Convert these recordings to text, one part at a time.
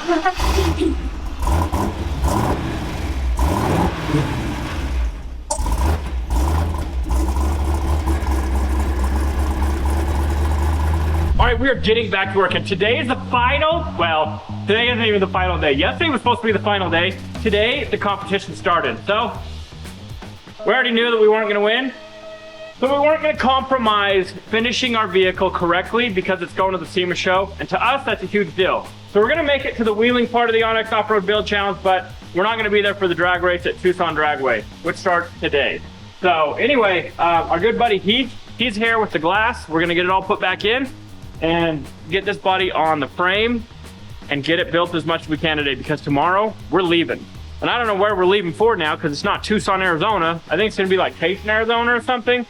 All right, we are getting back to work, and today is the final, well, today isn't even the final day. Yesterday was supposed to be the final day. Today, the competition started. So, we already knew that we weren't gonna win. So we weren't gonna compromise finishing our vehicle correctly because it's going to the SEMA show. And to us, that's a huge deal. So we're gonna make it to the wheeling part of the Onyx Off-Road Build Challenge, but we're not gonna be there for the drag race at Tucson Dragway, which starts today. So anyway, our good buddy Heath, he's here with the glass. We're gonna get it all put back in and get this body on the frame and get it built as much as we can today, because tomorrow we're leaving. And I don't know where we're leaving for now, because it's not Tucson, Arizona. I think it's gonna be like Payson, Arizona or something.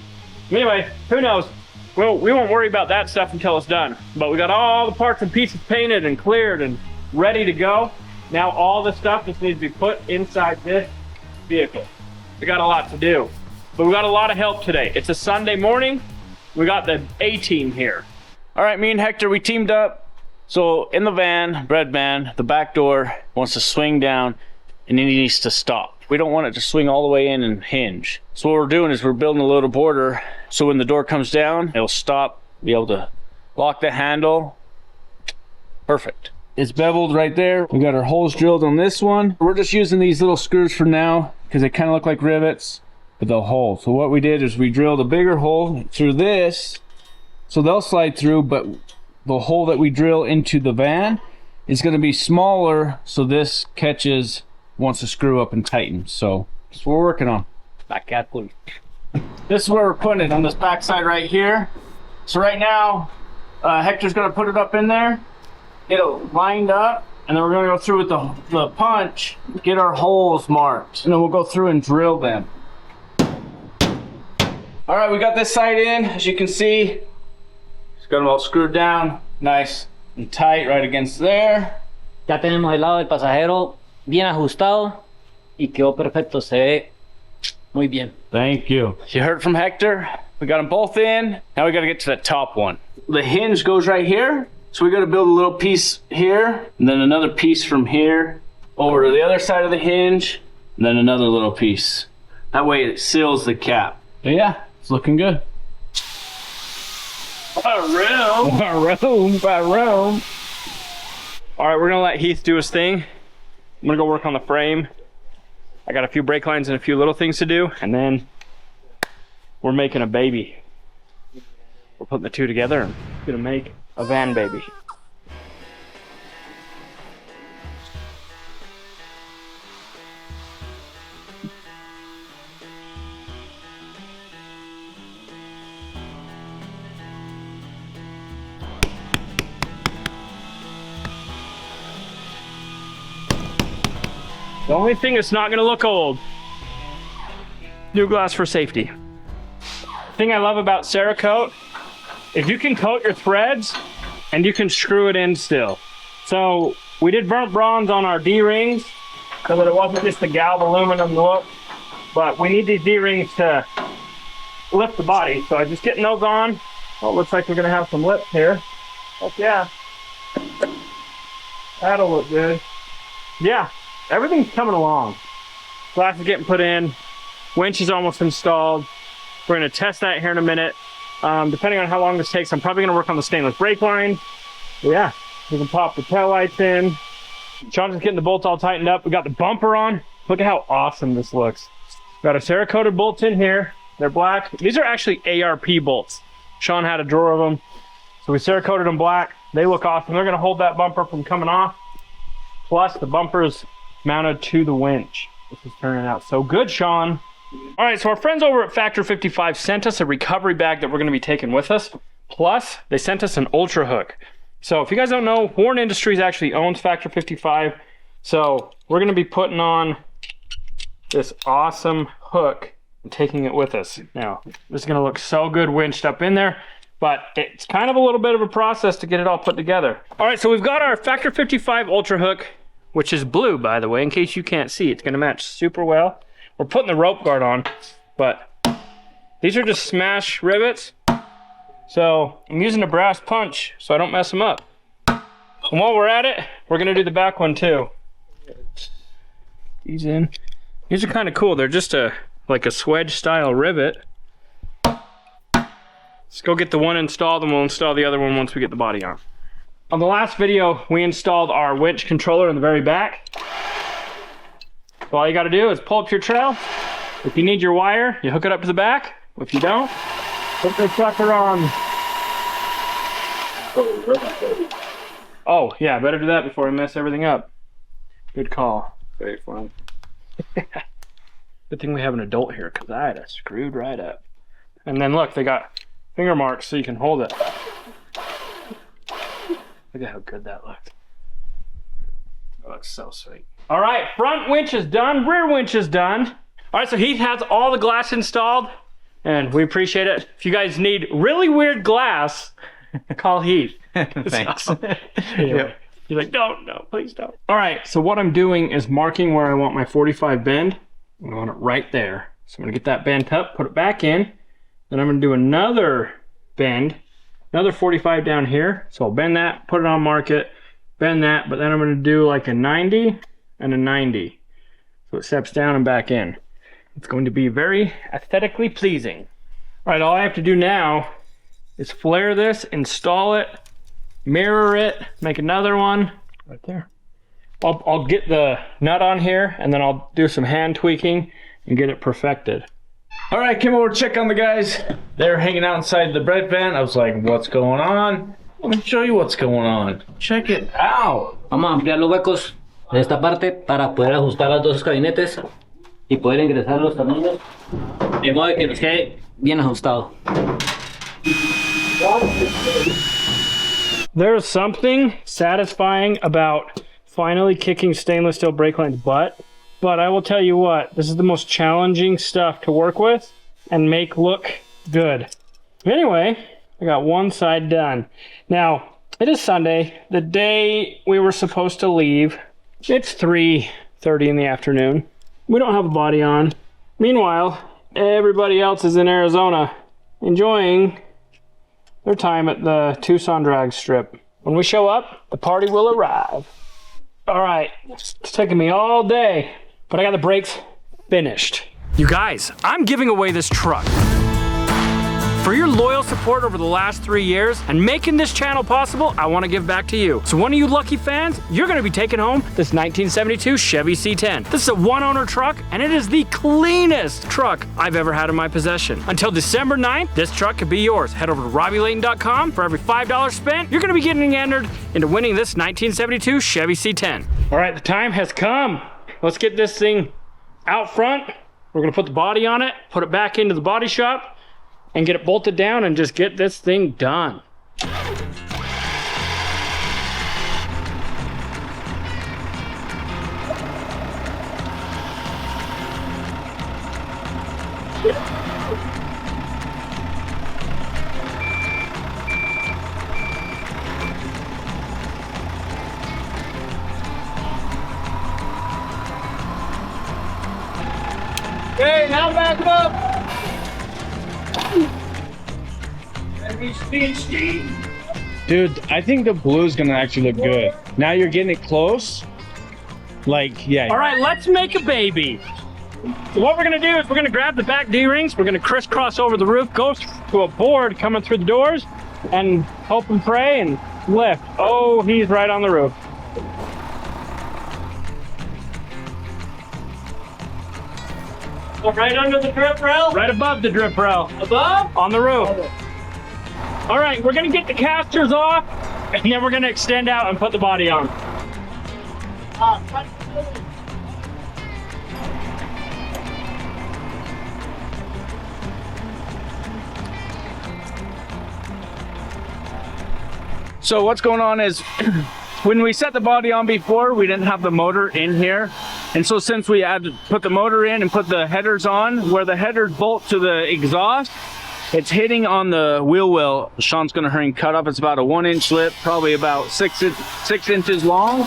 Anyway, who knows? Well, we won't worry about that stuff until it's done. But we got all the parts and pieces painted and cleared and ready to go. Now all the stuff just needs to be put inside this vehicle. We got a lot to do, but we got a lot of help today. It's a Sunday morning. We got the A-team here. All right, me and Hector, we teamed up. So in the van, bread van, the back door wants to swing down and it needs to stop. We don't want it to swing all the way in and hinge. So what we're doing is we're building a little border so when the door comes down, it'll stop, be able to lock the handle. Perfect. It's beveled right there. We got our holes drilled on this one. We're just using these little screws for now because they kind of look like rivets, but they'll hold. So what we did is we drilled a bigger hole through this, so they'll slide through, but the hole that we drill into the van is going to be smaller, so this catches once the screw up and tighten. So that's what we're working on. Back at blue. This is where we're putting it, on this back side right here. So right now, Hector's going to put it up in there, get it lined up, and then we're going to go through with the punch, get our holes marked, and then we'll go through and drill them. All right, we got this side in, as you can see. It's got them all screwed down, nice and tight right against there. Ya tenemos el lado del pasajero bien ajustado y quedó perfecto, se ve muy bien. Thank you. You heard from Hector. We got them both in. Now we got to get to that top one. The hinge goes right here. So we got to build a little piece here, and then another piece from here over to the other side of the hinge, and then another little piece. That way it seals the cap. But yeah, it's looking good. All right, we're gonna let Heath do his thing. I'm gonna go work on the frame. I got a few brake lines and a few little things to do, and then we're making a baby. We're putting the two together and gonna make a van baby. The only thing that's not gonna look old, new glass for safety. The thing I love about Cerakote, if you can coat your threads and you can screw it in still. So we did burnt bronze on our D-rings so that it wasn't just the galv aluminum look, but we need these D-rings to lift the body. So I'm just getting those on. Oh, it looks like we're gonna have some lips here. Heck yeah. That'll look good. Yeah. Everything's coming along. Glass is getting put in. Winch is almost installed. We're gonna test that here in a minute. Depending on how long this takes, I'm probably gonna work on the stainless brake line. But yeah, we can pop the tail lights in. Sean's just getting the bolts all tightened up. We got the bumper on. Look at how awesome this looks. Got a Cerakoted bolts in here. They're black. These are actually ARP bolts. Sean had a drawer of them. So we Cerakoted them black. They look awesome. They're gonna hold that bumper from coming off. Plus the bumper's mounted to the winch. This is turning out so good, Sean. All right, so our friends over at Factor 55 sent us a recovery bag that we're gonna be taking with us. Plus, they sent us an Ultra Hook. So if you guys don't know, Warren Industries actually owns Factor 55. So we're gonna be putting on this awesome hook and taking it with us. Now, this is gonna look so good winched up in there, but it's kind of a little bit of a process to get it all put together. All right, so we've got our Factor 55 Ultra Hook, which is blue, by the way, in case you can't see. It's gonna match super well. We're putting the rope guard on, but these are just smash rivets. So I'm using a brass punch so I don't mess them up. And while we're at it, We're gonna do the back one too. These in. These are kind of cool. They're just like a swedge style rivet. Let's go get the one installed and we'll install the other one once we get the body on. On the last video, we installed our winch controller in the very back. So all you gotta do is pull up your trail. If you need your wire, you hook it up to the back. If you don't, put the sucker on. Oh, yeah, better do that before I mess everything up. Good call. Very fun. Good thing we have an adult here, because I'd have screwed right up. And then look, they got finger marks so you can hold it. Look at how good that looks. That looks so sweet. All right, front winch is done, rear winch is done. All right, so Heath has all the glass installed, and we appreciate it. If you guys need really weird glass, call Heath. Thanks. Anyway, you're like, no, please don't. All right, so what I'm doing is marking where I want my 45 bend. I want it right there. So I'm gonna get that bent up, put it back in. Then I'm gonna do another bend, another 45 down here. So I'll bend that, put it on, mark it, bend that, but then I'm gonna do like a 90 and a 90. So it steps down and back in. It's going to be very aesthetically pleasing. All right, all I have to do now is flare this, install it, mirror it, make another one right there. I'll get the nut on here and then I'll do some hand tweaking and get it perfected. All right, came over to check on the guys. They're hanging out inside the bread van. I was like, what's going on? Let me show you what's going on. Check it out. Vamos a ampliar los huecos de esta parte para poder ajustar los dos gabinetes y poder ingresar los tornillos de modo que nos quede bien ajustado. There's something satisfying about finally kicking stainless steel brake line's butt, but I will tell you what, this is the most challenging stuff to work with and make look good. Anyway, I got one side done. Now, it is Sunday, the day we were supposed to leave. It's 3:30 in the afternoon. We don't have a body on. Meanwhile, everybody else is in Arizona enjoying their time at the Tucson drag strip. When we show up, the party will arrive. All right, it's taken me all day, but I got the brakes finished. You guys, I'm giving away this truck. For your loyal support over the last 3 years and making this channel possible, I want to give back to you. So one of you lucky fans, you're going to be taking home this 1972 Chevy C10. This is a one-owner truck, and it is the cleanest truck I've ever had in my possession. Until December 9th, this truck could be yours. Head over to RobbieLayton.com. For every $5 spent, you're going to be getting entered into winning this 1972 Chevy C10. All right, the time has come. Let's get this thing out front. We're going to put the body on it, put it back into the body shop, and get it bolted down and just get this thing done. Hey, now back up. Dude, I think the blue is gonna actually look good. Now you're getting it close. Like, yeah. All right, let's make a baby. So what we're gonna do is we're gonna grab the back D-rings, we're gonna crisscross over the roof, go to a board coming through the doors, and hope and pray and lift. Oh, he's right on the roof. Right under the drip rail? Right above the drip rail. Above? On the roof. All right, we're gonna get the casters off, and then we're gonna extend out and put the body on. So what's going on is when we set the body on before, we didn't have the motor in here. And so since we had to put the motor in and put the headers on, where the headers bolt to the exhaust, it's hitting on the wheel well. Sean's gonna hurry and cut up. It's about a 1-inch lip, probably about 6 inches long.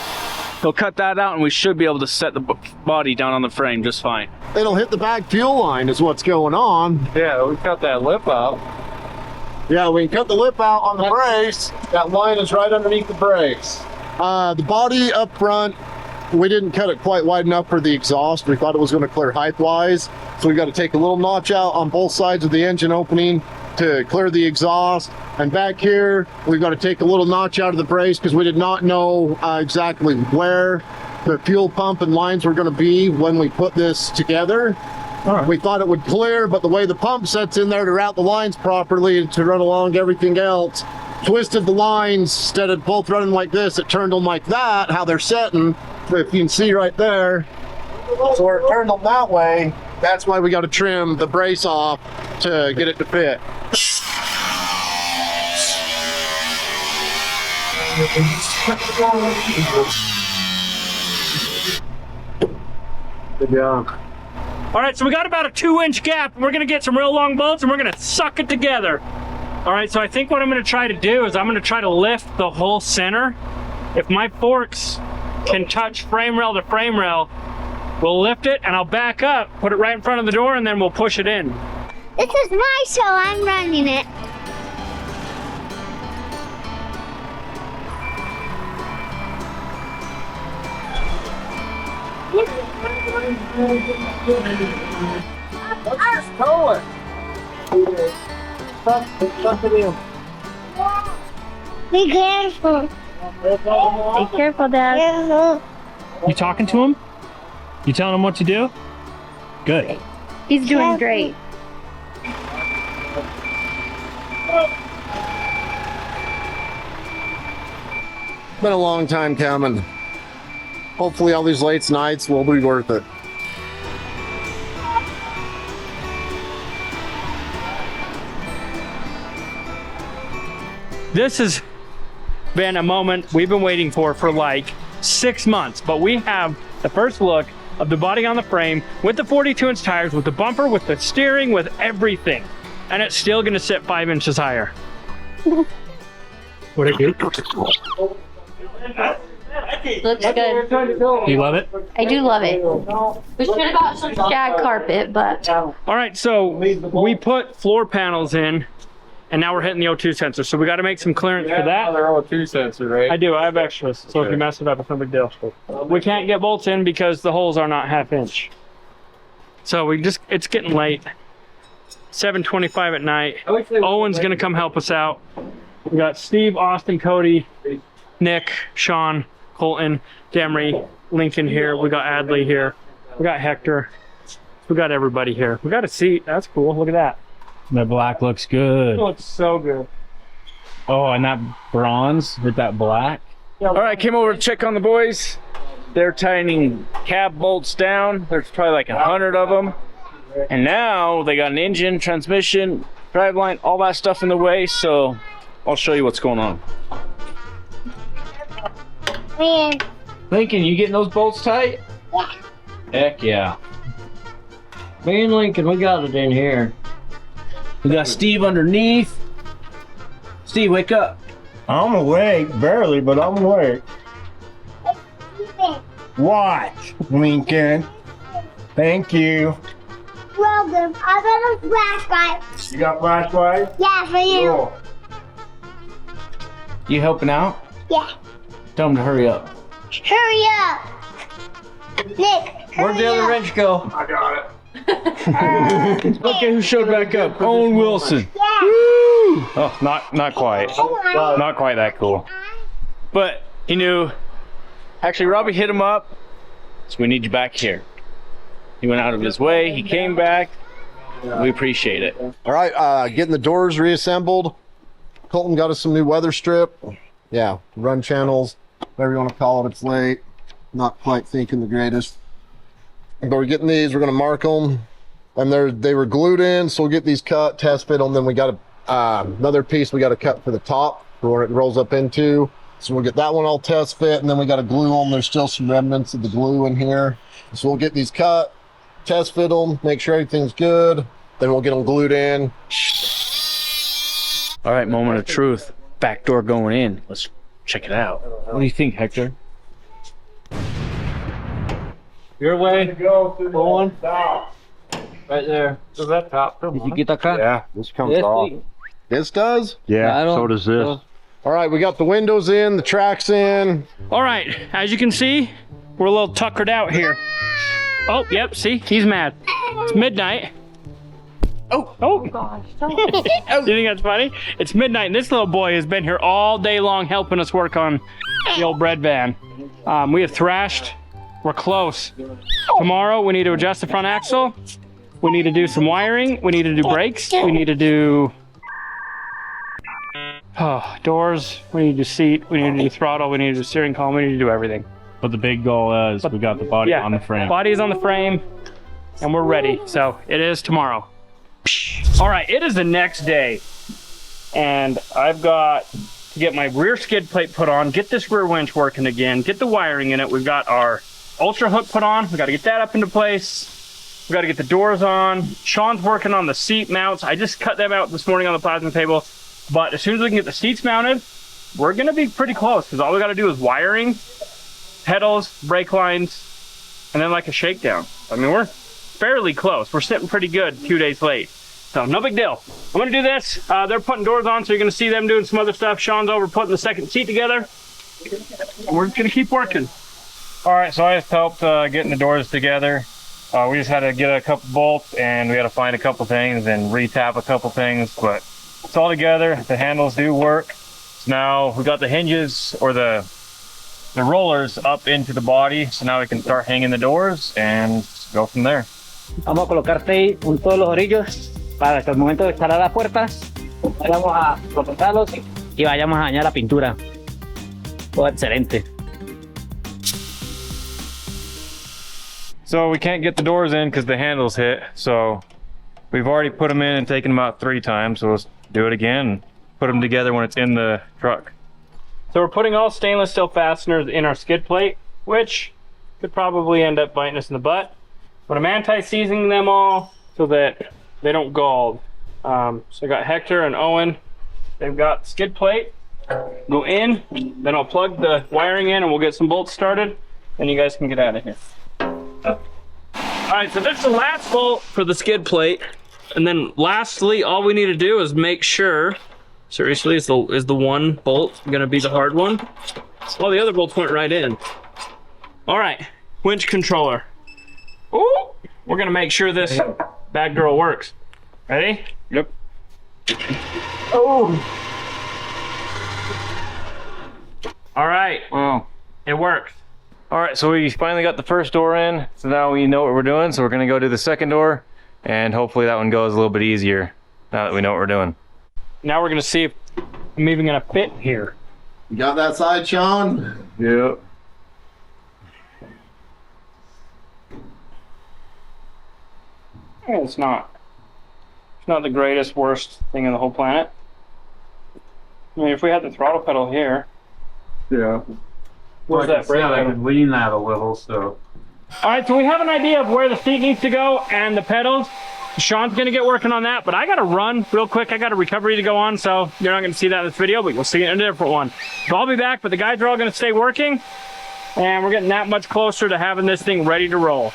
He'll cut that out and we should be able to set the body down on the frame just fine. It'll hit the back fuel line is what's going on. Yeah, we cut that lip out. Yeah, we can cut the lip out on the brakes. That line is right underneath the brakes. The body up front, we didn't cut it quite wide enough for the exhaust. We thought it was going to clear height-wise. So we got to take a little notch out on both sides of the engine opening to clear the exhaust. And back here, we've got to take a little notch out of the brace because we did not know exactly where the fuel pump and lines were going to be when we put this together. We thought it would clear, but the way the pump sets in there to route the lines properly and to run along everything else, twisted the lines. Instead of both running like this, it turned them like that, how they're setting. If you can see right there. So where it turned them that way, that's why we got to trim the brace off to get it to fit. Good job. All right, so we got about a 2-inch gap. We're gonna get some real long bolts and we're gonna suck it together. All right, so I think what I'm gonna try to do is I'm gonna try to lift the whole center. If my forks can touch frame rail to frame rail, we'll lift it and I'll back up, put it right in front of the door, and then we'll push it in. This is my show, I'm running it. Be careful. Be careful, Dad. Careful. You talking to him? You telling him what to do? Good. He's doing great. Been a long time coming. Hopefully all these late nights will be worth it. This has been a moment we've been waiting for like 6 months, but we have the first look of the body on the frame with the 42-inch tires, with the bumper, with the steering, with everything. And it's still gonna sit 5 inches higher. What it do? Looks good. Do you love it? I do love it. We should have got some shag carpet, but All right, so we put floor panels in, and now we're hitting the O2 sensor. So we got to make some clearance for that. They're O2 sensor, right? I do. I have extras. So if you mess it up, it's no big deal. We can't get bolts in because the holes are not 1/2 inch. So it's getting late. 7:25 at night. Owen's gonna come help us out. We got Steve, Austin, Cody, Nick, Sean, Colton, Demery, Lincoln here. We got Adley here. We got Hector. We got everybody here. We got a seat. That's cool. Look at that. The black looks good. It looks so good. Oh, and that bronze with that black. All right, came over to check on the boys. They're tightening cab bolts down. There's probably like 100 of them. And now they got an engine, transmission, driveline, all that stuff in the way. So I'll show you what's going on. Man, Lincoln, you getting those bolts tight? yeah. Heck yeah. Me and Lincoln, we got it in here. We got Steve underneath. Steve, wake up. I'm awake, barely, but I'm awake. Watch, Lincoln. Thank you. Welcome. I got a flashlight. You got flashlight? Yeah, for you. Cool. You helping out? Yeah. Tell him to hurry up. Hurry up. Nick, Where'd the other wrench go? I got it. Look at who showed back up. Owen Wilson. Yeah. Oh, not quite. Not quite that cool. But he knew. Actually, Robbie hit him up. So we need you back here. He went out of his way. He came back. We appreciate it. All right, getting the doors reassembled. Colton got us some new weather strip. Yeah, run channels, whatever you want to call it. It's late. Not quite thinking the greatest. But we're getting these. We're going to mark them. And they were glued in, so we'll get these cut, test fit them. Then we got another piece we got to cut for the top for where it rolls up into. So we'll get that one all test fit, and then we got to glue them. There's still some remnants of the glue in here. So we'll get these cut, test fit them, make sure everything's good. Then we'll get them glued in. All right, moment of truth. Back door going in. Let's check it out. What do you think, Hector? Your way. Go through Owen. the top. Right there. So that top. Did you get that cut? Yeah, this comes Yes, off. please. This does? Yeah, I don't- so does this. All right, we got the windows in, the tracks in. All right, as you can see, we're a little tuckered out here. Oh, yep, see, he's mad. It's midnight. Oh Gosh. you think that's funny? It's midnight and this little boy has been here all day long helping us work on the old bread van. We have thrashed. We're close. Tomorrow we need to adjust the front axle. We need to do some wiring. We need to do brakes. We need to do doors. We need to do seat. We need to do throttle. We need to do steering column. We need to do everything. But the big goal is we got the body on the frame. Body is on the frame and we're ready. So it is tomorrow. All right, it is the next day and I've got to get my rear skid plate put on, get this rear winch working again, get the wiring in it. We've got our ultra hook put on. We got to get that up into place. We got to get the doors on. Sean's working on the seat mounts. I just cut them out this morning on the plasma table. But as soon as we can get the seats mounted, we're going to be pretty close because all we got to do is wiring, pedals, brake lines, and then like a shakedown. I mean, we're fairly close. We're sitting pretty good 2 days late. So no big deal. I'm gonna do this. They're putting doors on, so you're gonna see them doing some other stuff. Sean's over putting the second seat together. And we're gonna keep working. All right, so I just helped getting the doors together. We just had to get a couple bolts and we had to find a couple things and re-tap a couple things, but it's all together. The handles do work. So now we got the hinges or the rollers up into the body, so now we can start hanging the doors and go from there. Vamos a colocar tape en todos los orillos para que al momento de instalar las puertas vayamos a colocarlos y vayamos a dañar la pintura. Todo excelente. So we can't get the doors in because the handles hit. So we've already put them in and taken them out 3 times. So let's do it again and put them together when it's in the truck. So we're putting all stainless steel fasteners in our skid plate, which could probably end up biting us in the butt. But I'm anti-seasoning them all so that they don't gall. So I got Hector and Owen. They've got skid plate. Go in, then I'll plug the wiring in and we'll get some bolts started. Then you guys can get out of here. All right, so that's the last bolt for the skid plate. And then lastly, all we need to do is make sure, seriously, is the one bolt gonna be the hard one? Well, the other bolts went right in. All right, winch controller. Ooh, we're gonna make sure this bad girl works. Ready? Yep. Oh. All right. Wow. It works. All right, so we finally got the first door in. So now we know what we're doing. So we're gonna go do the second door and hopefully that one goes a little bit easier now that we know what we're doing. Now we're gonna see if I'm even gonna fit here. You got that side, Sean? Yep. It's not the greatest, worst thing in the whole planet. I mean, if we had the throttle pedal here. Yeah. Where's that brake I pedal? can lean that a little, so. All right, so we have an idea of where the seat needs to go and the pedals. Sean's gonna get working on that, but I gotta run real quick. I got a recovery to go on, so you're not gonna see that in this video, but you'll see it in a different one. So I'll be back, but the guys are all gonna stay working, and we're getting that much closer to having this thing ready to roll.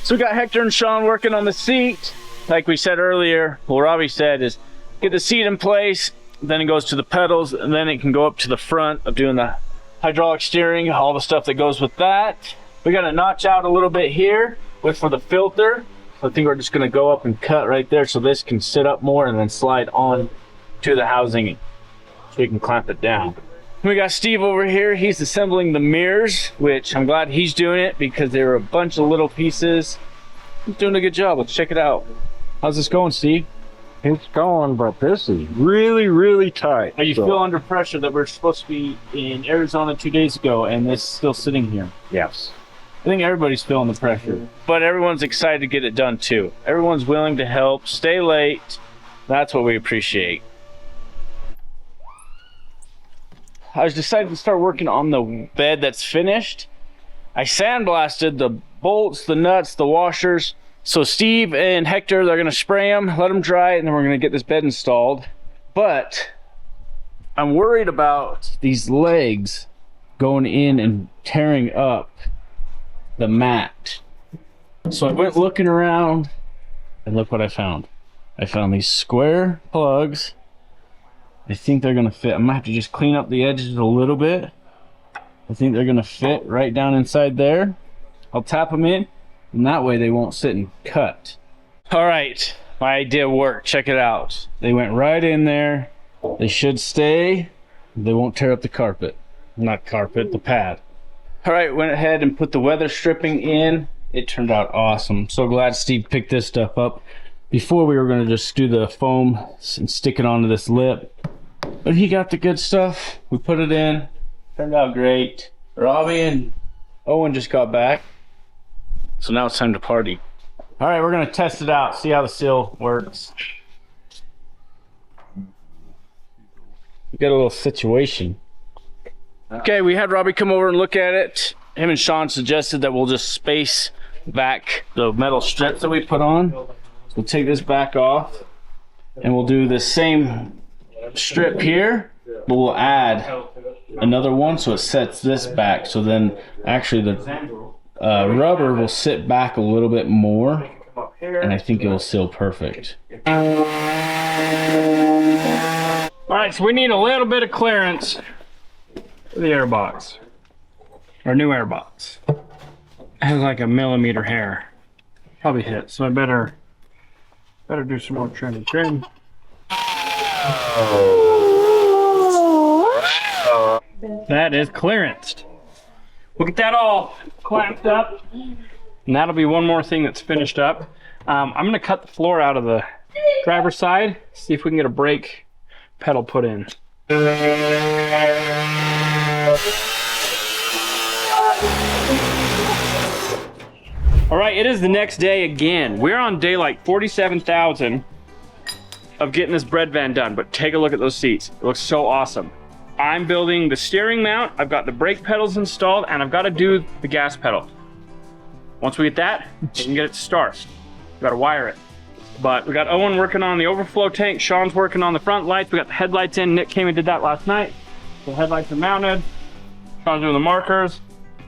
So we got Hector and Sean working on the seat. Like we said earlier, what Robbie said is get the seat in place, then it goes to the pedals, and then it can go up to the front of doing the hydraulic steering, all the stuff that goes with that. We got to notch out a little bit here for the filter. So I think we're just gonna go up and cut right there so this can sit up more and then slide on to the housing so we can clamp it down. We got Steve over here. He's assembling the mirrors, which I'm glad he's doing it because there were a bunch of little pieces. He's doing a good job. Let's check it out. How's this going, Steve? It's going, but this is really, really tight. How you feel under pressure that we're supposed to be in Arizona 2 days ago and this is still sitting here? Yes. I think everybody's feeling the pressure, but everyone's excited to get it done too. Everyone's willing to help, stay late. That's what we appreciate. I was decided to start working on the bed that's finished. I sandblasted the bolts, the nuts, the washers. So Steve and Hector, they're gonna spray them, let them dry, and then we're gonna get this bed installed. But I'm worried about these legs going in and tearing up the mat. So I went looking around and look what I found. I found these square plugs I think they're gonna fit. I'm gonna have to just clean up the edges a little bit. I think they're gonna fit right down inside there. I'll tap them in, and that way they won't sit and cut. All right, my idea worked. Check it out. They went right in there. They should stay. They won't tear up the carpet. Not carpet, the pad. All right, went ahead and put the weather stripping in. It turned out awesome. So glad Steve picked this stuff up. Before we were gonna just do the foam and stick it onto this lip, but he got the good stuff. We put it in, turned out great. Robbie and Owen just got back. So now it's time to party. All right, we're gonna test it out, see how the seal works. We got a little situation. Okay, we had Robbie come over and look at it. Him and Sean suggested that we'll just space back the metal strips that we put on. So we'll take this back off and we'll do the same strip here, but we'll add another one so it sets this back. So then actually the rubber will sit back a little bit more, and I think it will seal perfect. All right, so we need a little bit of clearance for the Airbox. Our new Airbox. It has like a millimeter hair. Probably hit, so I better do some more trim. That is clearanced. We'll get that all clamped up, and that'll be one more thing that's finished up. I'm gonna cut the floor out of the driver's side, see if we can get a brake pedal put in. All right, it is the next day again. We're on day like 47,000 of getting this bread van done, but take a look at those seats. It looks so awesome. I'm building the steering mount, I've got the brake pedals installed, and I've got to do the gas pedal. Once we get that, we can get it to start. We've got to wire it. But we got Owen working on the overflow tank, Sean's working on the front lights, we got the headlights in, Nick came and did that last night. The headlights are mounted, Sean's doing the markers.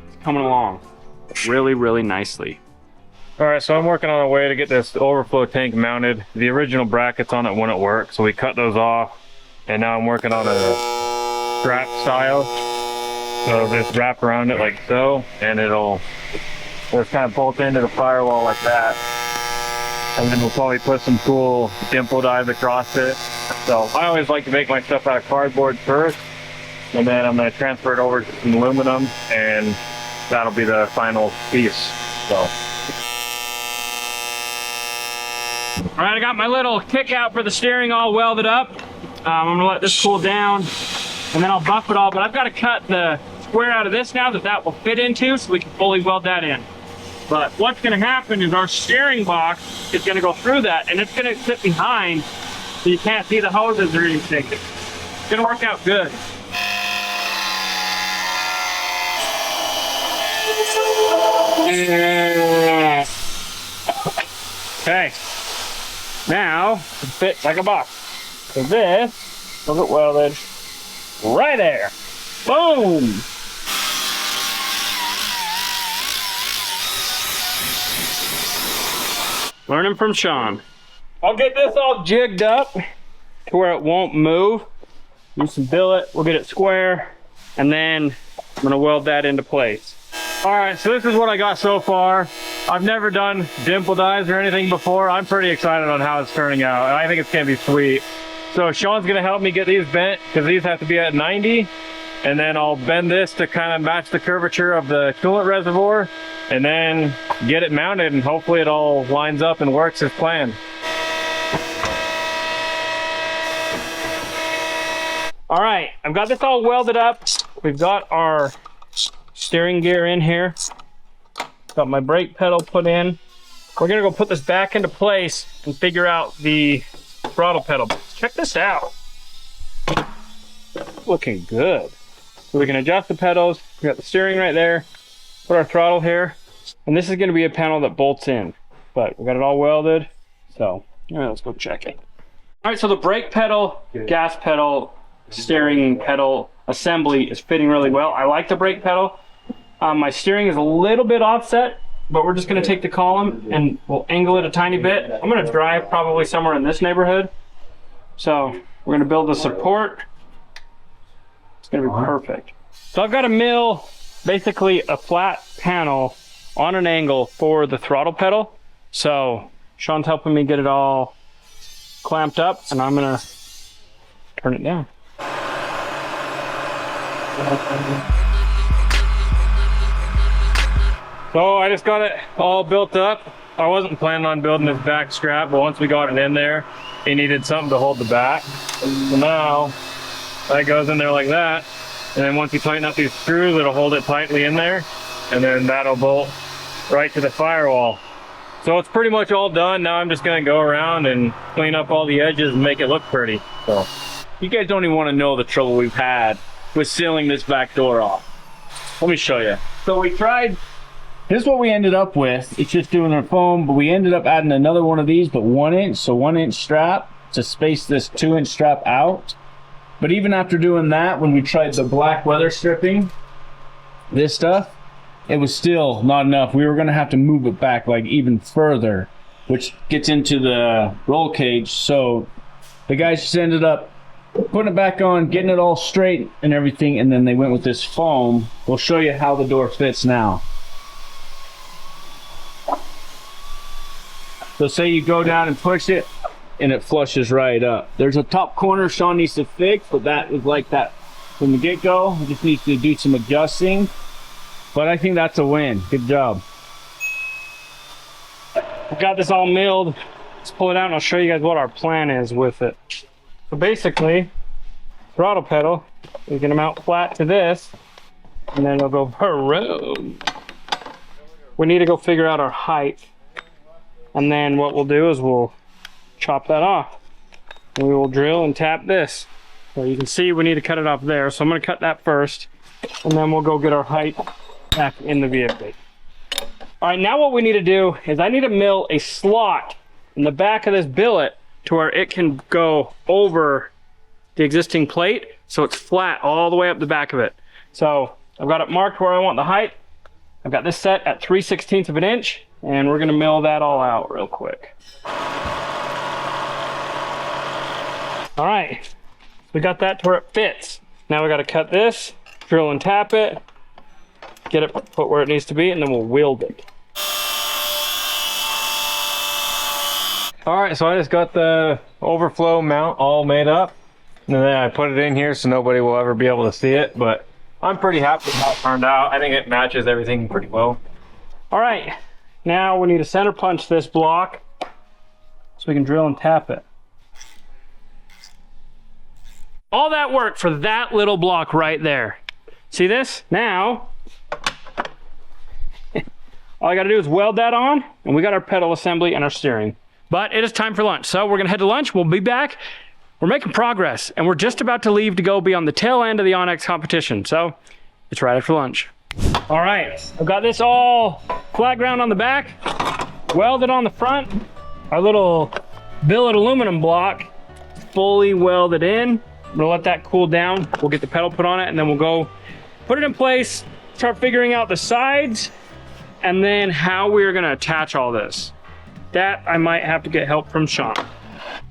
It's coming along really, really nicely. All right, so I'm working on a way to get this overflow tank mounted. The original brackets on it wouldn't work, so we cut those off, and now I'm working on a strap style. So just wrap around it like so, and it'll just kind of bolt into the firewall like that. And then we'll probably put some cool dimple dies across it. So I always like to make my stuff out of cardboard first, and then I'm going to transfer it over to some aluminum, and that'll be the final piece. So. All right, I got my little kick out for the steering all welded up. I'm gonna let this cool down, and then I'll buff it all, but I've got to cut the square out of this now that will fit into, so we can fully weld that in. But what's gonna happen is our steering box is gonna go through that, and it's gonna sit behind, so you can't see the hoses or anything. It's gonna work out good. Okay. Now, it fits like a box. So this will get welded right there. Boom! Learning from Sean. I'll get this all jigged up to where it won't move. Use some billet, we'll get it square, and then I'm gonna weld that into place. All right, so this is what I got so far. I've never done dimple dies or anything before. I'm pretty excited on how it's turning out, and I think it's gonna be sweet. So Sean's gonna help me get these bent, because these have to be at 90, and then I'll bend this to kind of match the curvature of the coolant reservoir, and then get it mounted, and hopefully it all lines up and works as planned. All right, I've got this all welded up. We've got our steering gear in here. Got my brake pedal put in. We're gonna go put this back into place and figure out the throttle pedal. Check this out. Looking good. So we can adjust the pedals. We got the steering right there. Put our throttle here. And this is gonna be a panel that bolts in. But we got it all welded. So, all right, let's go check it. All right, so the brake pedal, gas pedal, steering pedal assembly is fitting really well. I like the brake pedal. My steering is a little bit offset, but we're just gonna take the column and we'll angle it a tiny bit. I'm gonna drive probably somewhere in this neighborhood. So We're gonna build the support. It's gonna be perfect. So I've got to mill basically a flat panel on an angle for the throttle pedal. So Sean's helping me get it all clamped up, and I'm gonna turn it down. So I just got it all built up. I wasn't planning on building this back strap, but once we got it in there, it needed something to hold the back. So now that goes in there like that. And then once you tighten up these screws, it'll hold it tightly in there. And then that'll bolt right to the firewall. So it's pretty much all done. Now I'm just gonna go around and clean up all the edges and make it look pretty. So You guys don't even want to know the trouble we've had with sealing this back door off. Let me show you. So we tried, this is what we ended up with. It's just doing our foam, but we ended up adding another one of these, but 1 inch, so 1 inch strap to space this 2 inch strap out. But even after doing that, when we tried the black weather stripping, this stuff, it was still not enough. We were gonna have to move it back like even further, which gets into the roll cage. So the guys just ended up putting it back on, getting it all straight and everything, and then they went with this foam. We'll show you how the door fits now. So say you go down and push it, and it flushes right up. There's a top corner Sean needs to fix, but that was like that from the get-go. He just needs to do some adjusting. But I think that's a win. Good job. We've got this all milled. Let's pull it out and I'll show you guys what our plan is with it. So basically, throttle pedal is gonna mount flat to this, and then it'll go vroom. We need to go figure out our height. And then what we'll do is we'll chop that off. And we will drill and tap this. So you can see we need to cut it off there. So I'm gonna cut that first, and then we'll go get our height back in the vehicle. All right, now what we need to do is I need to mill a slot in the back of this billet to where it can go over the existing plate so it's flat all the way up the back of it. So I've got it marked where I want the height. I've got this set at 3/16 of an inch, and we're gonna mill that all out real quick. All right, we got that to where it fits. Now we gotta cut this, drill and tap it, get it put where it needs to be, and then we'll weld it. All right, so I just got the overflow mount all made up, and then I put it in here so nobody will ever be able to see it, but I'm pretty happy with how it turned out. I think it matches everything pretty well. All right, now we need to center punch this block so we can drill and tap it. All that work for that little block right there. See this? Now, all I gotta do is weld that on, and we got our pedal assembly and our steering. But it is time for lunch, so we're gonna head to lunch. We'll be back. We're making progress, and we're just about to leave to go be on the tail end of the Onyx competition, so it's right after lunch. All right, I've got this all flat ground on the back, welded on the front. Our little billet aluminum block fully welded in. I'm gonna let that cool down. We'll get the pedal put on it, and then we'll go put it in place, start figuring out the sides, and then how we're gonna attach all this. That I might have to get help from Sean.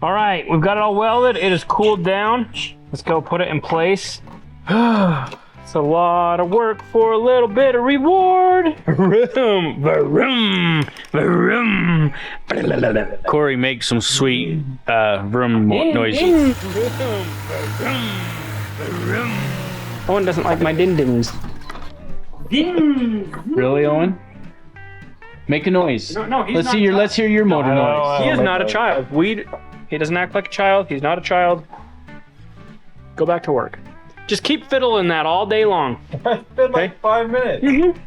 All right, we've got it all welded. It is cooled down. Let's go put it in place. It's a lot of work for a little bit of reward. Vroom, vroom, vroom. Corey makes some sweet vroom noises. Owen doesn't like my din-dins. Really, Owen? Make a noise. No, he's let's not see your. Let's hear your motor noise. He is not a child. He doesn't act like a child. He's not a child. Go back to work. Just keep fiddling that all day long. It's been like 5 minutes.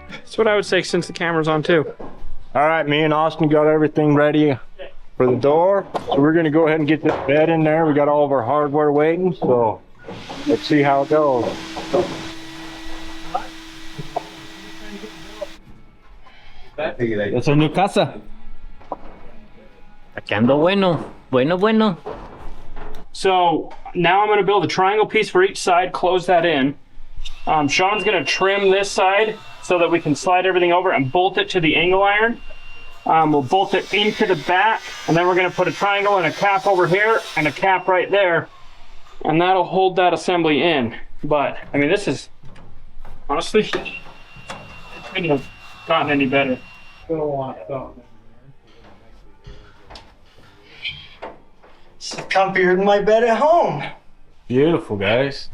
That's what I would say since the camera's on too. All right, me and Austin got everything ready for the door. So we're gonna go ahead and get this bed in there. We got all of our hardware waiting, so let's see how it goes. Es a new casa. Aquí ando bueno. Bueno. So now I'm going to build a triangle piece for each side, close that in. Sean's going to trim this side so that we can slide everything over and bolt it to the angle iron. We'll bolt it into the back, and then we're going to put a triangle and a cap over here and a cap right there and that'll hold that assembly in. But I mean, this is honestly, it couldn't have gotten any better. It's comfier than my bed at home. Beautiful, guys.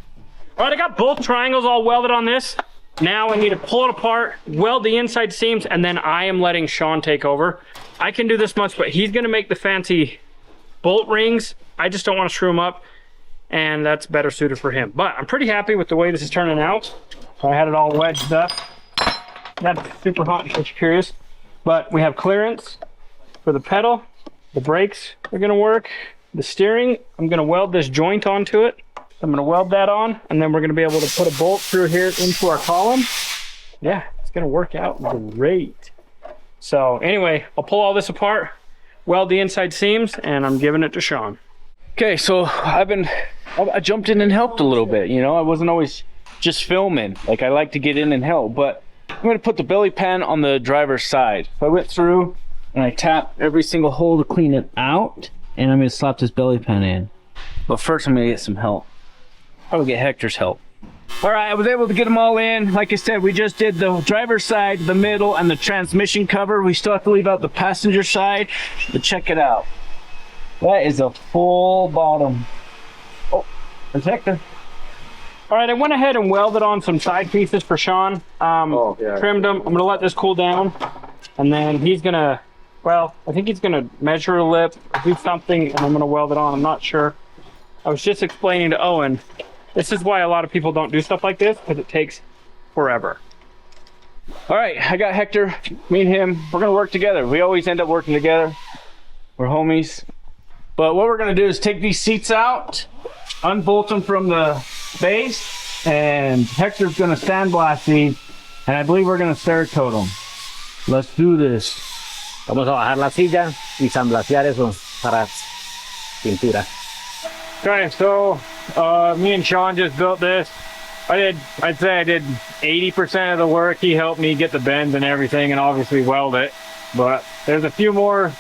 All right, I got both triangles all welded on this. Now I need to pull it apart, weld the inside seams, and then I am letting Sean take over. I can do this much, but he's gonna make the fancy bolt rings. I just don't want to screw them up, and that's better suited for him. But I'm pretty happy with the way this is turning out. I had it all wedged up. That's super hot in case you're curious. But we have clearance for the pedal. The brakes are gonna work. The steering, I'm gonna weld this joint onto it. I'm gonna weld that on, and then we're gonna be able to put a bolt through here into our column. Yeah, it's gonna work out great. So anyway, I'll pull all this apart, weld the inside seams, and I'm giving it to Sean. Okay, so I jumped in and helped a little bit, you know. I wasn't always just filming. Like, I like to get in and help, but I'm gonna put the belly pan on the driver's side. So I went through and I tapped every single hole to clean it out, and I'm gonna slap this belly pan in. But first I'm gonna get some help. I will get Hector's help. All right, I was able to get them all in. Like I said, we just did the driver's side, the middle, and the transmission cover. We still have to leave out the passenger side, but check it out. That is a full bottom. Oh, there's Hector. All right, I went ahead and welded on some side pieces for Sean. Trimmed them. I'm gonna let this cool down, and then he's gonna, well, I think he's gonna measure a lip, do something, and I'm gonna weld it on. I'm not sure. I was just explaining to Owen, this is why a lot of people don't do stuff like this, because it takes forever. All right, I got Hector. Me and him, we're gonna work together. We always end up working together. We're homies. But what we're gonna do is take these seats out, unbolt them from the base, and Hector's gonna sandblast these, and I believe we're gonna Cerakote them. Let's do this. Vamos a bajar la silla y sandblastear eso para pintura. Okay, so me and Sean just built this. I'd say I did 80% of the work. He helped me get the bends and everything, and obviously weld it. But there's a few more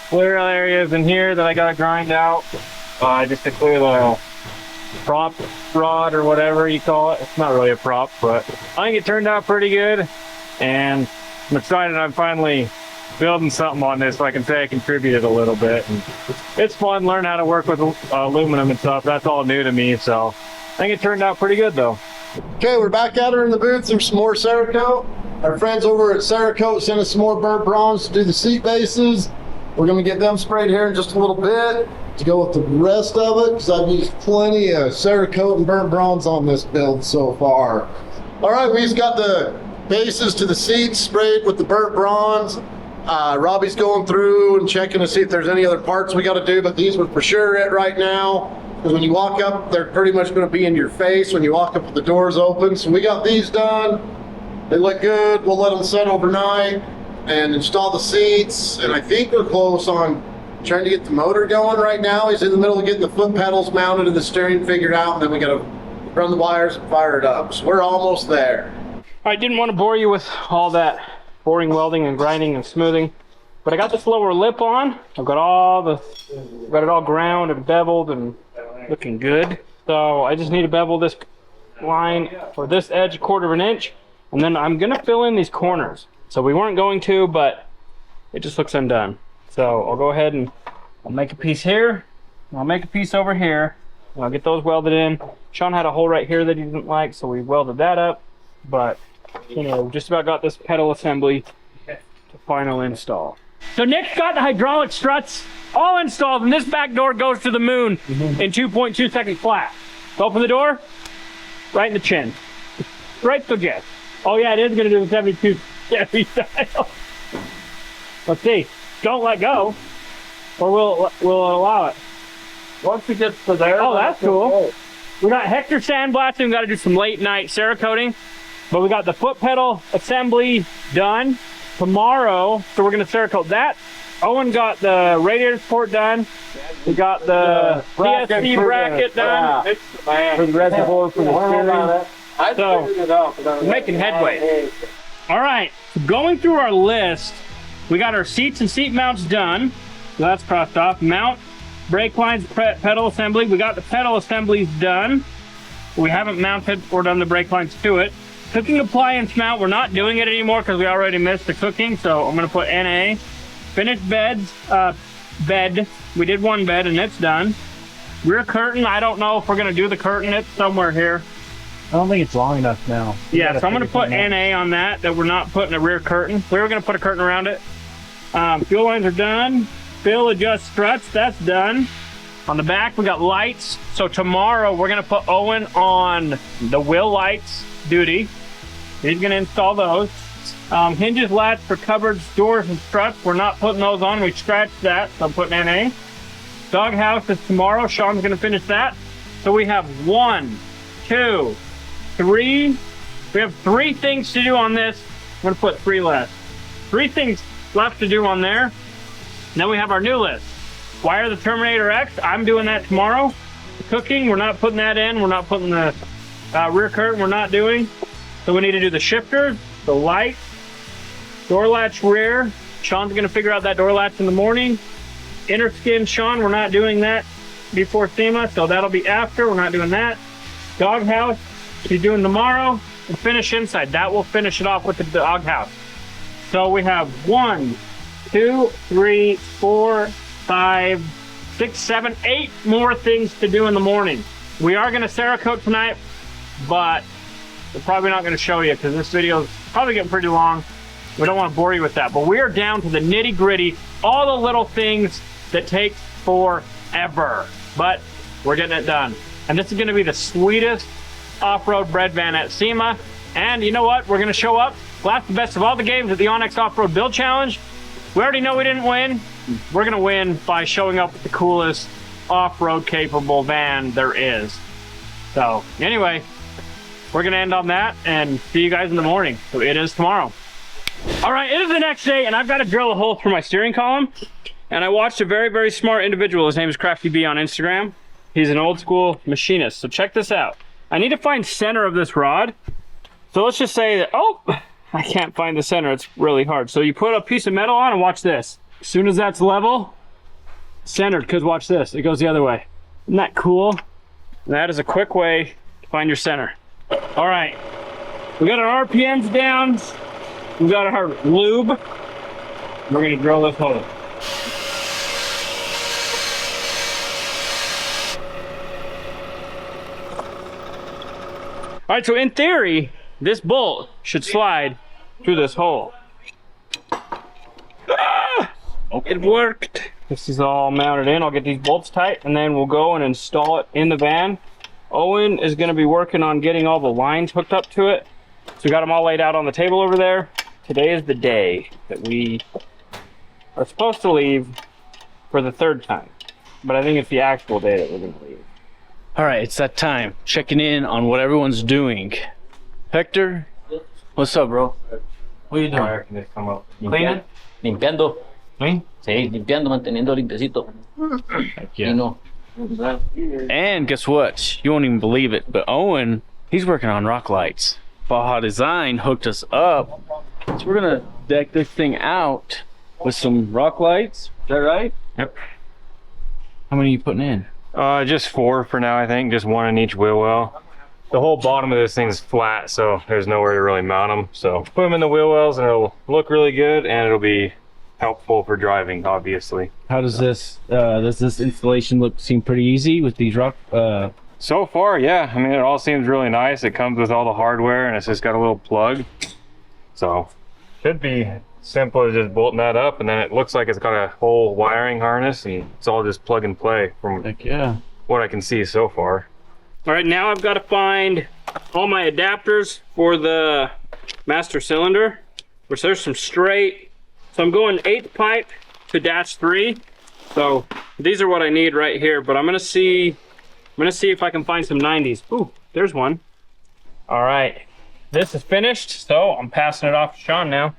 clear areas in here that I gotta grind out, just to clear the prop rod or whatever you call it. It's not really a prop, but I think it turned out pretty good, and I'm excited I'm finally building something on this so I can say I contributed a little bit. And it's fun learning how to work with aluminum and stuff. That's all new to me, so I think it turned out pretty good though. Okay, we're back out here in the booth. There's some more Cerakote. Our friends over at Cerakote sent us some more burnt bronze to do the seat bases. We're gonna get them sprayed here in just a little bit to go with the rest of it, because I've used plenty of Cerakote and burnt bronze on this build so far. All right, we just got the bases to the seats sprayed with the burnt bronze. Robbie's going through and checking to see if there's any other parts we got to do, but these were for sure it right now, because when you walk up, they're pretty much going to be in your face when you walk up with the doors open. So we got these done. They look good. We'll let them set overnight and install the seats, and I think we're close on trying to get the motor going right now. He's in the middle of getting the foot pedals mounted and the steering figured out, and then we got to run the wires and fire it up. So we're almost there. I didn't want to bore you with all that boring welding and grinding and smoothing, but I got this lower lip on. I've got it all ground and beveled and looking good. So I just need to bevel this line or this edge 1/4 of an inch, and then I'm gonna fill in these corners. So we weren't going to, but it just looks undone. So I'll go ahead and I'll make a piece here, and I'll make a piece over here, and I'll get those welded in. Sean had a hole right here that he didn't like, so we welded that up, but you know, just about got this pedal assembly to final install. So Nick's got the hydraulic struts all installed, and this back door goes to the moon in 2.2 seconds flat. So open the door, right in the chin. Right to jet. Oh yeah, it is gonna do the 72 Chevy style. Let's see. Don't let go, or we'll allow it. Once we get to there. Oh, that's cool. We got Hector sandblasting. We got to do some late night Cerakoting. But we got the foot pedal assembly done tomorrow, so we're gonna Cerakote that. Owen got the radiator support done. We got the PSP bracket done. For the reservoir for the steering. So, making headway. All right, going through our list, we got our seats and seat mounts done. So that's crossed off. Mount brake lines, pedal assembly. We got the pedal assemblies done. We haven't mounted or done the brake lines to it. Cooking appliance mount, we're not doing it anymore because we already missed the cooking, so I'm gonna put NA. Finished beds, bed. We did one bed and it's done. Rear curtain, I don't know if we're gonna do the curtain, it's somewhere here. I don't think it's long enough now. Yeah, so I'm gonna put NA on that we're not putting a rear curtain. We were gonna put a curtain around it. Fuel lines are done. Fill adjust struts, that's done. On the back, we got lights. So tomorrow we're gonna put Owen on the wheel lights duty. He's gonna install those. Hinges, latch for cupboards, doors, and struts. We're not putting those on, we scratched that, so I'm putting NA. Doghouse is tomorrow, Sean's gonna finish that. So we have 1, 2, 3. We have 3 things to do on this. I'm gonna put 3 left. 3 things left to do on there. Then we have our new list. Wire the Terminator X, I'm doing that tomorrow. Cooking, we're not putting that in. We're not putting the rear curtain, we're not doing. So we need to do the shifters, the lights, door latch rear. Sean's gonna figure out that door latch in the morning. Inner skin, Sean, we're not doing that before SEMA, so that'll be after, we're not doing that. Doghouse, he's doing tomorrow. And finish inside, that will finish it off with the doghouse. So we have 1, 2, 3, 4, 5, 6, 7, 8 more things to do in the morning. We are gonna Cerakote tonight, but we're probably not gonna show you because this video is probably getting pretty long. We don't want to bore you with that, but we are down to the nitty gritty, all the little things that take forever, but we're getting it done. And this is gonna be the sweetest off-road bread van at SEMA. And you know what? We're gonna show up, last the best of all the games at the Onyx Off-Road Build Challenge. We already know we didn't win. We're gonna win by showing up with the coolest off-road capable van there is. So anyway, we're gonna end on that and see you guys in the morning. So it is tomorrow. All right, it is the next day and I've got to drill a hole through my steering column. And I watched a very, very smart individual. His name is Crafty B on Instagram. He's an old school machinist. So check this out. I need to find center of this rod. So let's just say that, oh, I can't find the center. It's really hard. So you put a piece of metal on and watch this. As soon as that's level, centered, because watch this. It goes the other way. Isn't that cool? And that is a quick way to find your center. All right, we got our RPMs down. We got our lube. We're gonna drill this hole. All right, so in theory, this bolt should slide through this hole. Ah! It worked. This is all mounted in. I'll get these bolts tight and then we'll go and install it in the van. Owen is gonna be working on getting all the lines hooked up to it. So we got them all laid out on the table over there. Today is the day that we are supposed to leave for the 3rd time. But I think it's the actual day that we're gonna leave. All right, it's that time. Checking in on what everyone's doing. Hector, what's up, bro? What are you doing? Fire can just come up. Cleaning. Limpiando. Clean? Sí, limpiando, manteniendo limpiecito. Heck yeah. You know. And guess what? You won't even believe it, but Owen, he's working on rock lights. Baja Design hooked us up. So we're gonna deck this thing out with some rock lights. Is that right? Yep. How many are you putting in? Just 4 for now, I think. Just 1 in each wheel well. The whole bottom of this thing is flat, so there's nowhere to really mount them. So put them in the wheel wells and it'll look really good and it'll be helpful for driving, obviously. How does this installation seem pretty easy with these rock? So far, yeah. I mean, it all seems really nice. It comes with all the hardware and it's just got a little plug. So should be simple as just bolting that up, and then it looks like it's got a whole wiring harness and it's all just plug and play from Heck yeah. what I can see so far. All right, now I've got to find all my adapters for the master cylinder, which there's some straight. So I'm going 8th pipe to dash 3. So these are what I need right here, but I'm gonna see if I can find some 90s. Ooh, there's one. All right, this is finished, so I'm passing it off to Sean now,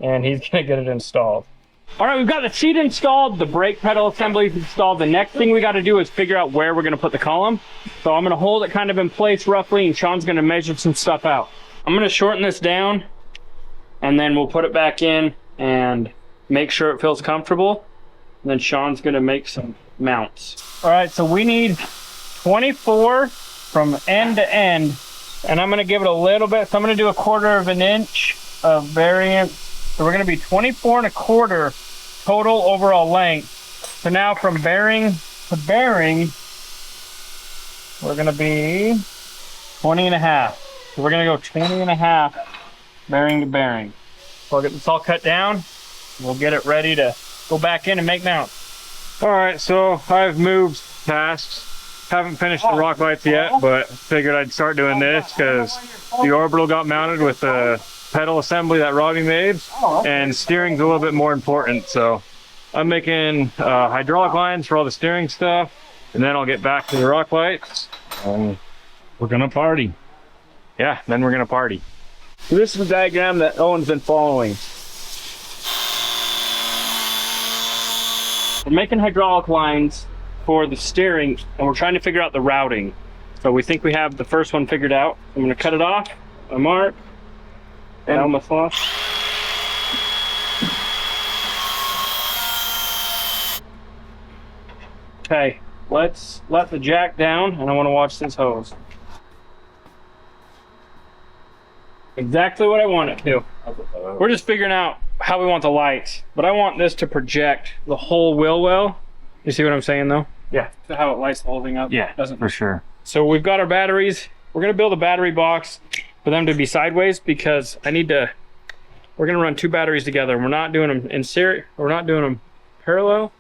and he's gonna get it installed. All right, we've got the seat installed, the brake pedal assembly is installed. The next thing we gotta do is figure out where we're gonna put the column. So I'm gonna hold it kind of in place roughly, and Sean's gonna measure some stuff out. I'm gonna shorten this down, and then we'll put it back in and make sure it feels comfortable. And then Sean's gonna make some mounts. All right, so we need 24 from end to end, and I'm gonna give it a little bit. So I'm gonna do 1/4 of an inch of variance. So we're gonna be 24 1/4 total overall length. So now from bearing to bearing, we're gonna be 20 1/2. So we're gonna go 20 1/2 bearing to bearing. So I'll get this all cut down. We'll get it ready to go back in and make mounts. All right, so I've moved tasks. Haven't finished the rock lights yet, but figured I'd start doing this because the orbital got mounted with the pedal assembly that Robbie made, and steering's a little bit more important. So I'm making hydraulic lines for all the steering stuff, and then I'll get back to the rock lights, and we're gonna party. Yeah, then we're gonna party. So this is the diagram that Owen's been following. We're making hydraulic lines for the steering, and we're trying to figure out the routing. So we think we have the first one figured out. I'm gonna cut it off, a mark, and my sloth. Okay, let's let the jack down, and I wanna watch this hose. Exactly what I want it to. We're just figuring out how we want the lights, but I want this to project the whole wheel well. You see what I'm saying though? Yeah. So how it lights the whole thing up? Yeah, doesn't. for sure. So we've got our batteries. We're gonna build a battery box for them to be sideways because we're gonna run 2 batteries together. We're not doing them in series, we're not doing them parallel.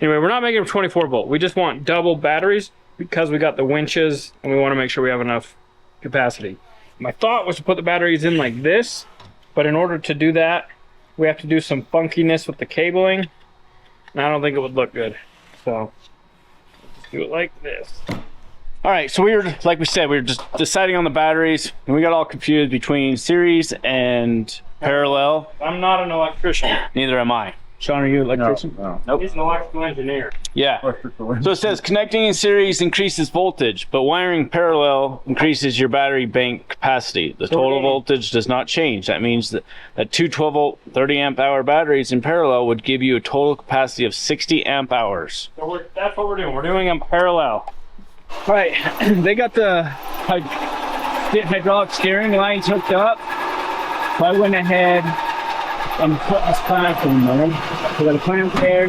Anyway, we're not making them 24 volt. We just want double batteries because we got the winches and we wanna make sure we have enough capacity. My thought was to put the batteries in like this, but in order to do that, we have to do some funkiness with the cabling, and I don't think it would look good. So, let's do it like this. All right, so like we said, we were just deciding on the batteries, and we got all confused between series and parallel. I'm not an electrician. Neither am I. Sean, are you an electrician? No. Nope. He's an electrical engineer. Yeah. So it says connecting in series increases voltage, but wiring parallel increases your battery bank capacity. The total voltage does not change. That means that 2 12-volt, 30-amp-hour batteries in parallel would give you a total capacity of 60 amp hours. So that's what we're doing. We're doing them parallel. All right, they got the hydraulic steering lines hooked up. So I went ahead and put this clamp in there. We got a clamp there,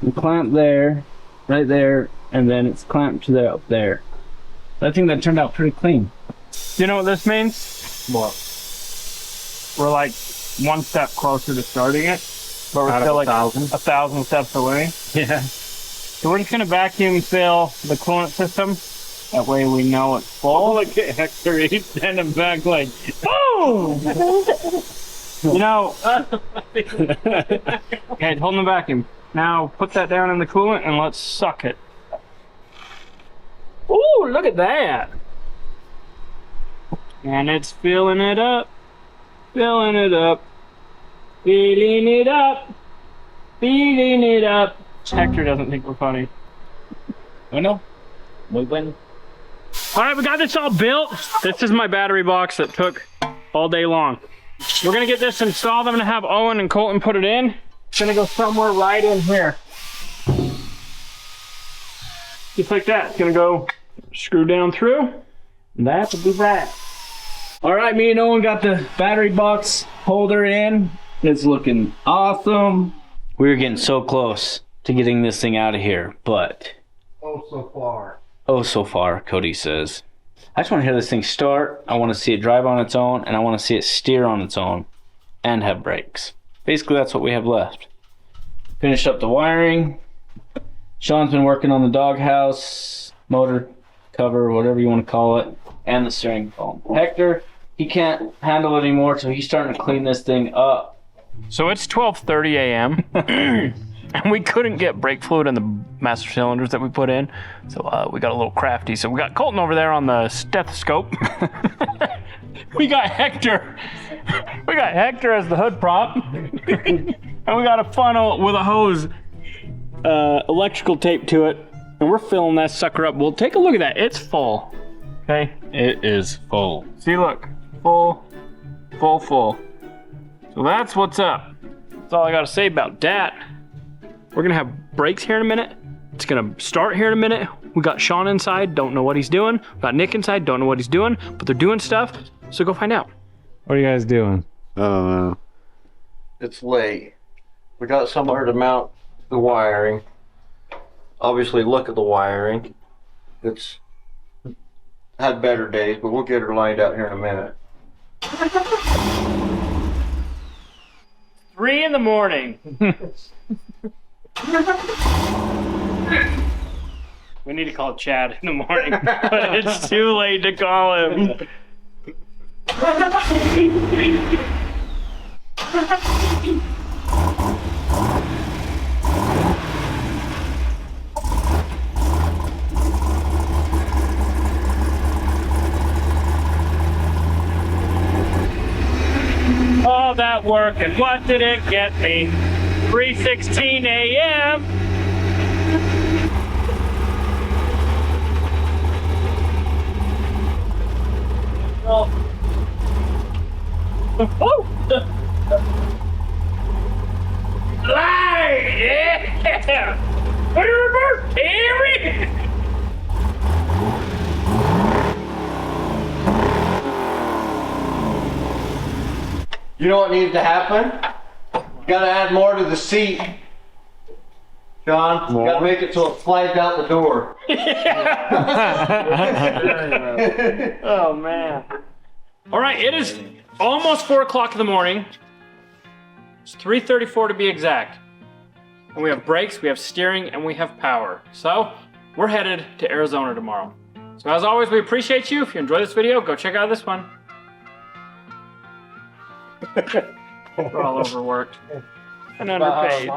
and clamp there, right there, and then it's clamped to the up there. I think that turned out pretty clean. You know what this means? What? We're like 1 step closer to starting it, but we're still like 1,000 steps away. Yeah. So we're just gonna vacuum fill the coolant system. That way we know it's full. Look at Hector, he's standing back like, boom! You know, okay, hold the vacuum. Now put that down in the coolant and let's suck it. Ooh, look at that! And it's filling it up, filling it up, filling it up, filling it up. Hector doesn't think we're funny. Oh no. Muy bueno. All right, we got this all built. This is my battery box that took all day long. We're gonna get this installed. I'm gonna have Owen and Colton put it in. It's gonna go somewhere right in here. Just like that. It's gonna go screw down through. And that will be that. All right, me and Owen got the battery box holder in. It's looking awesome. We were getting so close to getting this thing out of here, but Oh, so far. oh so far, Cody says. I just want to hear this thing start. I want to see it drive on its own, and I want to see it steer on its own and have brakes. Basically, that's what we have left. Finished up the wiring. Sean's been working on the doghouse, motor cover, whatever you want to call it, and the steering column. Hector, he can't handle it anymore, so he's starting to clean this thing up. So it's 12:30 a.m. and we couldn't get brake fluid in the master cylinders that we put in. So we got a little crafty. So we got Colton over there on the stethoscope. We got Hector. We got Hector as the hood prop. And we got a funnel with a hose, electrical tape to it. And we're filling that sucker up. Well, take a look at that. It's full. Okay? It is full. See, look. Full, full, full. So that's what's up. That's all I gotta say about that. We're gonna have brakes here in a minute. It's gonna start here in a minute. We got Sean inside, don't know what he's doing. We got Nick inside, don't know what he's doing, but they're doing stuff, so go find out. What are you guys doing? It's late. We got somewhere to mount the wiring. Obviously, look at the wiring. It's had better days, but we'll get her lined out here in a minute. 3 in the morning. We need to call Chad in the morning, but it's too late to call him. All that work, and what did it get me? 3:16 a.m. Oh. Light! Yeah! Put it in reverse, Terry! You know what needs to happen? You gotta add more to the seat. John, you gotta make it so it slides out the door. Oh man. All right, it is almost 4 o'clock in the morning. It's 3:34 to be exact. And we have brakes, we have steering, and we have power. So we're headed to Arizona tomorrow. So as always, we appreciate you. If you enjoyed this video, go check out this one. We're all overworked and underpaid.